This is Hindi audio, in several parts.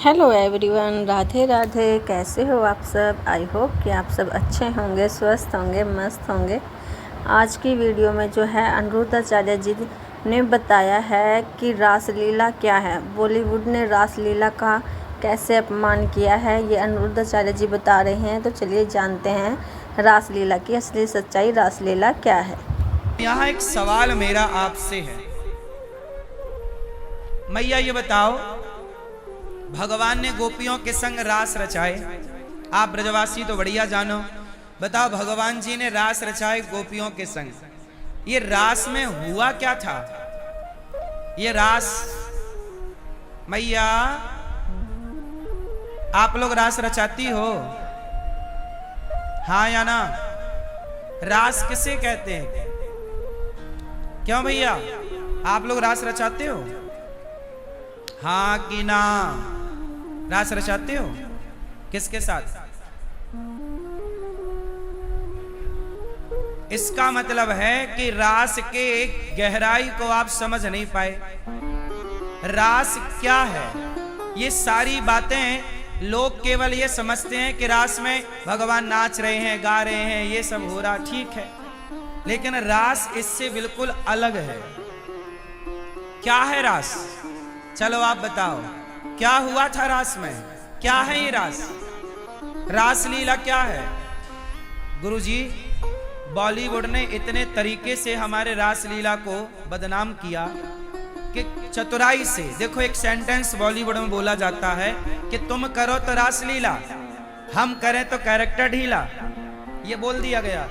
Hello everyone, Radhe Radhe. कैसे हो आप सब? आई होप कि आप सब अच्छे होंगे, स्वस्थ होंगे, मस्त होंगे। आज की वीडियो में जो है अनिरुद्धाचार्य जी ने बताया है कि रासलीला क्या है। बॉलीवुड ने रासलीला का कैसे अपमान किया है, ये अनिरुद्धाचार्य जी बता रहे हैं। तो चलिए जानते हैं रासलीला की असली सच्चाई, रासलीला क्या है। यहाँ एक सवाल मेरा आपसे है, मैया ये बताओ, भगवान ने गोपियों के संग रास रचाए। आप ब्रजवासी तो बढ़िया जानो, बताओ भगवान जी ने रास रचाए गोपियों के संग, ये रास में हुआ क्या था? ये रास, मैया आप लोग रास रचाती हो, हाँ या ना? रास किसे कहते हैं? क्यों भैया, आप लोग रास रचाते हो, हाँ कि ना? रास रचाते हो किसके साथ? इसका मतलब है कि रास के गहराई को आप समझ नहीं पाए। रास क्या है? ये सारी बातें लोग केवल ये समझते हैं कि रास में भगवान नाच रहे हैं, गा रहे हैं, ये सब हो रहा, ठीक है, लेकिन रास इससे बिल्कुल अलग है। क्या है रास? चलो आप बताओ, क्या हुआ था रास में? क्या है ये रास? रासलीला क्या है? गुरुजी, बॉलीवुड ने इतने तरीके से हमारे रासलीला को बदनाम किया कि चतुराई से, देखो एक सेंटेंस बॉलीवुड में बोला जाता है कि तुम करो तो रासलीला, हम करें तो कैरेक्टर ढीला। ये बोल दिया गया,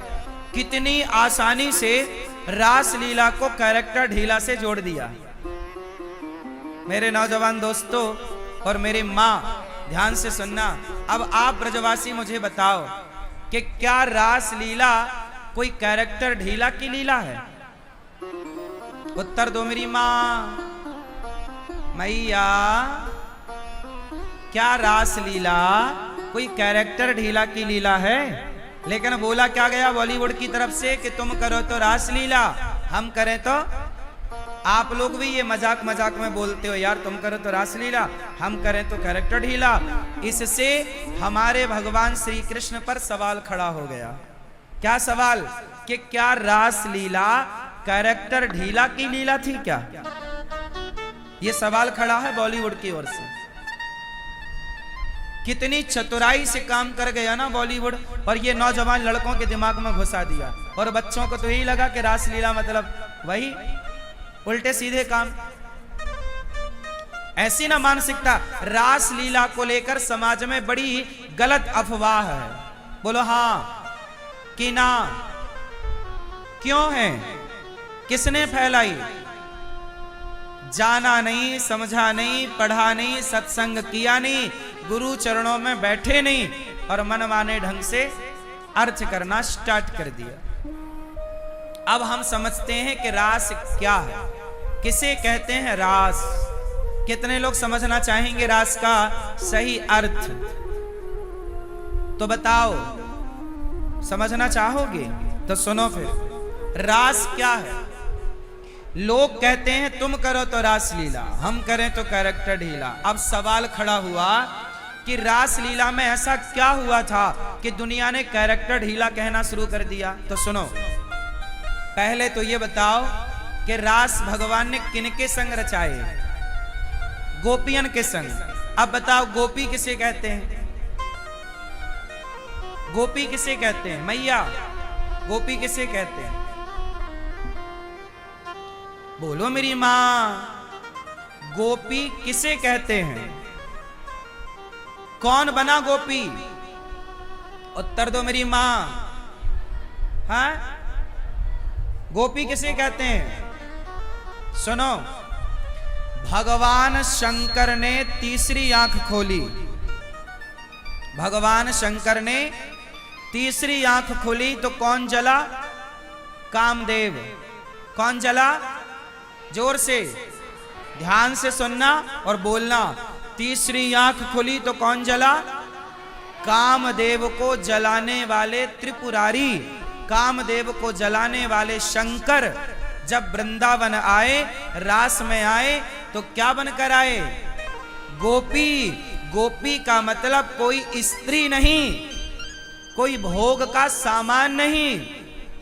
कितनी आसानी से रासलीला को कैरेक्टर ढीला से जोड़ दिया। मेरे नौजवान दोस्तों और मेरी माँ, ध्यान से सुनना। अब आप ब्रजवासी मुझे बताओ कि क्या रासलीला कोई कैरेक्टर ढीला की लीला है? उत्तर दो मेरी माँ। मैया, क्या रासलीला कोई कैरेक्टर ढीला की लीला है? लेकिन बोला क्या गया बॉलीवुड की तरफ से कि तुम करो तो रासलीला, हम करें तो। आप लोग भी ये मजाक मजाक में बोलते हो, यार तुम करो तो रासलीला, हम करें तो कैरेक्टर ढीला। इससे हमारे भगवान श्री कृष्ण पर सवाल खड़ा हो गया। क्या सवाल? कि क्या रासलीला कैरेक्टर ढीला की लीला थी क्या? ये सवाल खड़ा है बॉलीवुड की ओर से। कितनी चतुराई से काम कर गया ना बॉलीवुड, और ये नौजवान लड़कों के दिमाग में घुसा दिया, और बच्चों को तो यही लगा कि रासलीला मतलब वही उल्टे सीधे काम। ऐसी ना मानसिकता, रासलीला को लेकर समाज में बड़ी गलत अफवाह है। बोलो हाँ कि ना? क्यों है? किसने फैलाई? जाना नहीं, समझा नहीं, पढ़ा नहीं, सत्संग किया नहीं, गुरु चरणों में बैठे नहीं, और मनमाने ढंग से अर्थ करना स्टार्ट कर दिया। अब हम समझते हैं कि रास क्या है, किसे कहते हैं रास। कितने लोग समझना चाहेंगे रास का सही अर्थ? तो बताओ, समझना चाहोगे तो सुनो फिर। रास क्या है? लोग कहते हैं तुम करो तो रासलीला, हम करें तो कैरेक्टर ढीला। अब सवाल खड़ा हुआ कि रासलीला में ऐसा क्या हुआ था कि दुनिया ने कैरेक्टर ढीला कहना शुरू कर दिया? तो सुनो, पहले तो ये बताओ कि रास भगवान ने किनके संग रचाए? गोपियन के संग। अब बताओ, गोपी किसे कहते हैं? गोपी किसे कहते हैं? मैया, गोपी किसे कहते हैं? बोलो मेरी मां, गोपी किसे कहते हैं? कौन बना गोपी? उत्तर दो मेरी मां। हाँ, गोपी किसे कहते हैं? सुनो, भगवान शंकर ने तीसरी आंख खोली। भगवान शंकर ने तीसरी आंख खोली तो कौन जला? कामदेव। कौन जला? जोर से ध्यान से सुनना और बोलना। तीसरी आंख खुली तो कौन जला? कामदेव को जलाने वाले त्रिपुरारी, कामदेव को जलाने वाले शंकर जब वृंदावन आए, रास में आए, तो क्या बनकर आए? गोपी। गोपी का मतलब कोई स्त्री नहीं, कोई भोग का सामान नहीं।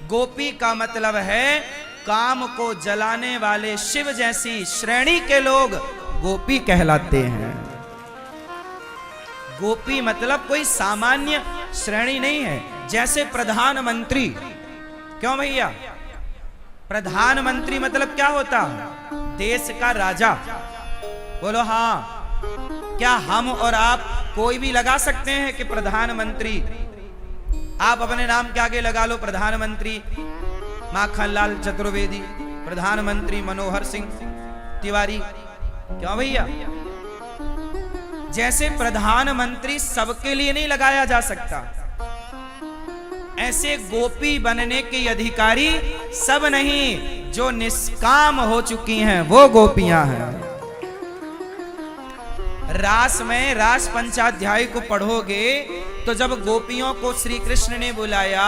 गोपी का मतलब है काम को जलाने वाले शिव जैसी श्रेणी के लोग गोपी कहलाते हैं। गोपी मतलब कोई सामान्य श्रेणी नहीं है। जैसे प्रधानमंत्री, क्यों भैया? प्रधानमंत्री मतलब क्या होता है? देश का राजा। बोलो हाँ। क्या हम और आप कोई भी लगा सकते हैं कि प्रधानमंत्री? आप अपने नाम के आगे लगा लो प्रधानमंत्री माखनलाल चतुर्वेदी, प्रधानमंत्री मनोहर सिंह तिवारी। क्यों भैया? जैसे प्रधानमंत्री सबके लिए नहीं लगाया जा सकता, ऐसे गोपी बनने के अधिकारी सब नहीं, जो निष्काम हो चुकी हैं वो गोपियां हैं। रास में रास पंचाध्याय को पढ़ोगे तो जब गोपियों को श्री कृष्ण ने बुलाया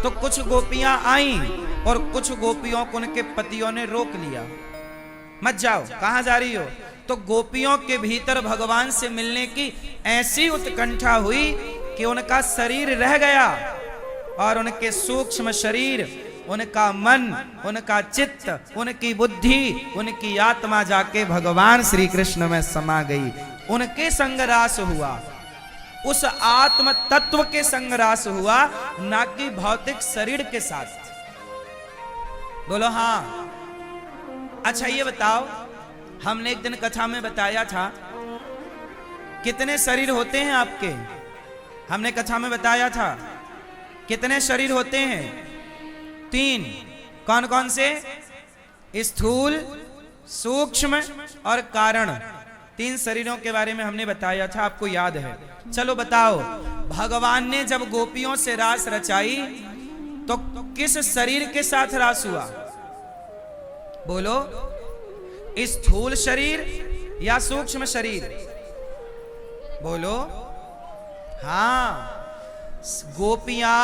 तो कुछ गोपियां आईं और कुछ गोपियों को उनके पतियों ने रोक लिया। मत जाओ, कहां जा रही हो? तो गोपियों के भीतर भगवान से मिलने की ऐसी उत्कंठा हुई कि उनका शरीर रह गया और उनके सूक्ष्म शरीर, उनका मन, उनका चित्त, उनकी बुद्धि, उनकी आत्मा जाके भगवान श्री कृष्ण में समा गई। उनके संगरास हुआ, उस आत्म तत्व के संगरास हुआ, ना कि भौतिक शरीर के साथ। बोलो हाँ। अच्छा ये बताओ, हमने एक दिन कथा में बताया था कितने शरीर होते हैं आपके? हमने कथा में बताया था कितने शरीर होते हैं? 3। कौन कौन से? स्थूल, सूक्ष्म और कारण। 3 शरीरों के बारे में हमने बताया था, आपको याद है? चलो बताओ, भगवान ने जब गोपियों से रास रचाई तो किस शरीर के साथ रास हुआ? बोलो, स्थूल शरीर या सूक्ष्म शरीर? बोलो हाँ। गोपियां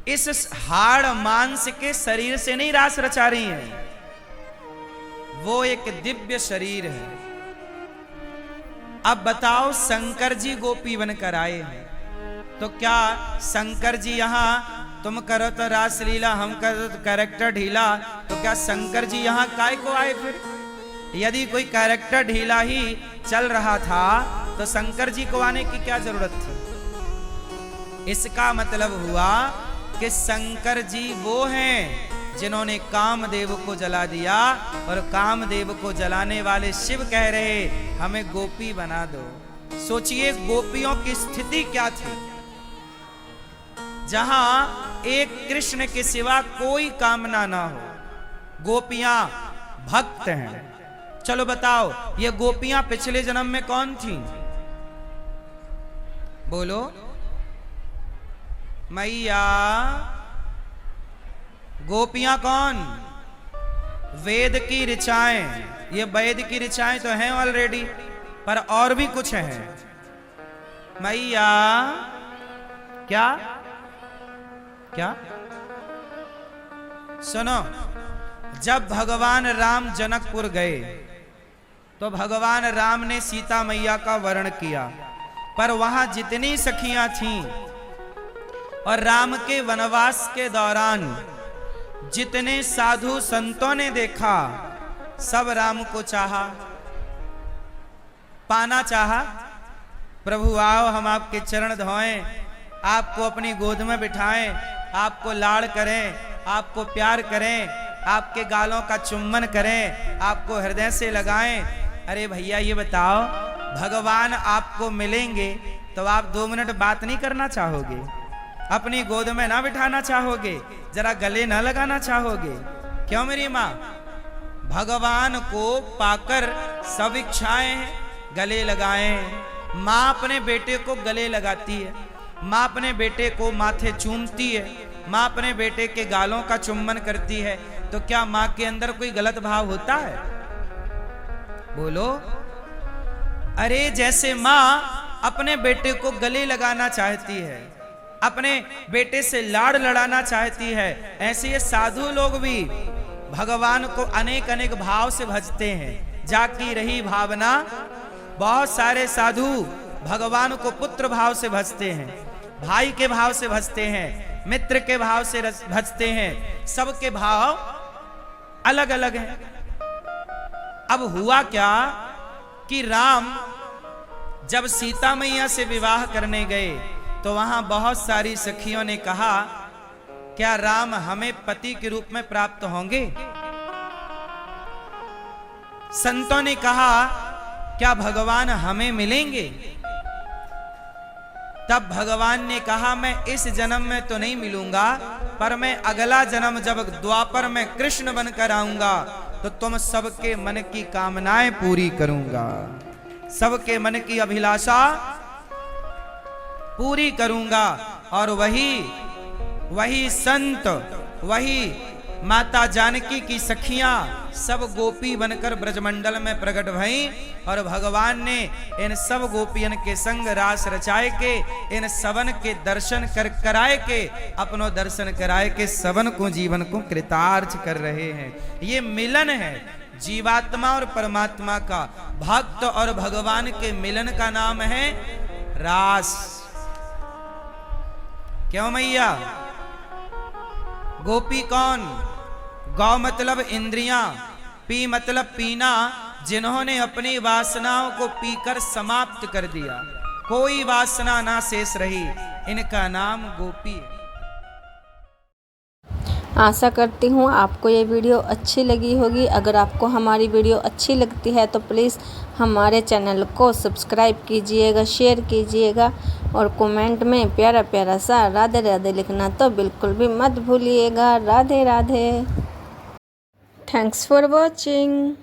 इस हाड़ मांस के शरीर से नहीं रास रचा रही हैं, वो एक दिव्य शरीर है। अब बताओ, शंकर जी गोपी बनकर आए हैं, तो क्या शंकर जी यहां तुम करो तो रासलीला, हम करो तो कैरेक्टर ढीला, तो क्या शंकर जी यहां काय को आए? फिर यदि कोई कैरेक्टर ढीला ही चल रहा था तो शंकर जी को आने की क्या जरूरत थी? इसका मतलब हुआ कि शंकर जी वो हैं जिन्होंने कामदेव को जला दिया, और कामदेव को जलाने वाले शिव कह रहे हमें गोपी बना दो। सोचिए गोपियों की स्थिति क्या थी, जहां एक कृष्ण के सिवा कोई कामना ना हो। गोपियां भक्त हैं। चलो बताओ, ये गोपियां पिछले जन्म में कौन थी? बोलो मैया। गोपियां कौन? वेद की ऋचाएं। ये वेद की ऋचाएं तो हैं ऑलरेडी, पर और भी कुछ हैं। मैया क्या क्या? सुनो, जब भगवान राम जनकपुर गए तो भगवान राम ने सीता मैया का वर्ण किया, पर वहां जितनी सखियां थीं और राम के वनवास के दौरान जितने साधु संतों ने देखा, सब राम को चाहा, पाना चाहा। प्रभु आओ, हम आपके चरण धोएं, आपको अपनी गोद में बिठाएं, आपको लाड़ करें, आपको प्यार करें, आपके गालों का चुम्बन करें, आपको हृदय से लगाएं। अरे भैया ये बताओ, भगवान आपको मिलेंगे तो आप 2 मिनट बात नहीं करना चाहोगे? अपनी गोद में ना बिठाना चाहोगे? जरा गले ना लगाना चाहोगे? क्यों मेरी माँ? भगवान को पाकर सब इच्छाएं गले लगाएं। माँ अपने बेटे को गले लगाती है, माँ अपने बेटे को माथे चूमती है, माँ अपने बेटे के गालों का चुम्बन करती है, तो क्या माँ के अंदर कोई गलत भाव होता है? बोलो। अरे जैसे माँ अपने बेटे को गले लगाना चाहती है, अपने बेटे से लाड़ लड़ाना चाहती है, ऐसे ये साधु लोग भी भगवान को अनेक अनेक भाव से भजते हैं। जाकी रही भावना बहुत सारे साधु भगवान को पुत्र भाव से भजते हैं, भाई के भाव से भजते हैं, मित्र के भाव से भजते हैं, सबके भाव अलग अलग हैं। अब हुआ क्या कि राम जब सीता मैया से विवाह करने गए तो वहां बहुत सारी सखियों ने कहा, क्या राम हमें पति के रूप में प्राप्त होंगे? संतों ने कहा, क्या भगवान हमें मिलेंगे? तब भगवान ने कहा, मैं इस जन्म में तो नहीं मिलूंगा, पर मैं अगला जन्म जब द्वापर में कृष्ण बनकर आऊंगा तो तुम सबके मन की कामनाएं पूरी करूंगा, सबके मन की अभिलाषा पूरी करूंगा। और वही संत, वही माता जानकी की सखियां सब गोपी बनकर ब्रजमंडल में प्रकट भई और भगवान ने इन सब गोपियन के संग रास रचाए के, इन सबन के दर्शन कराए के, अपनो दर्शन कराए के सबन को जीवन को कृतार्थ कर रहे हैं। ये मिलन है जीवात्मा और परमात्मा का, भक्त और भगवान के मिलन का नाम है रास। क्यों मैया? गोपी कौन? गौ मतलब इंद्रियां, पी मतलब पीना, जिन्होंने अपनी वासनाओं को पीकर समाप्त कर दिया, कोई वासना ना शेष रही, इनका नाम गोपी है। आशा करती हूँ आपको ये वीडियो अच्छी लगी होगी। अगर आपको हमारी वीडियो अच्छी लगती है तो प्लीज़ हमारे चैनल को सब्सक्राइब कीजिएगा, शेयर कीजिएगा और कमेंट में प्यारा प्यारा सा राधे राधे लिखना तो बिल्कुल भी मत भूलिएगा। Radhe Radhe. Thanks for watching.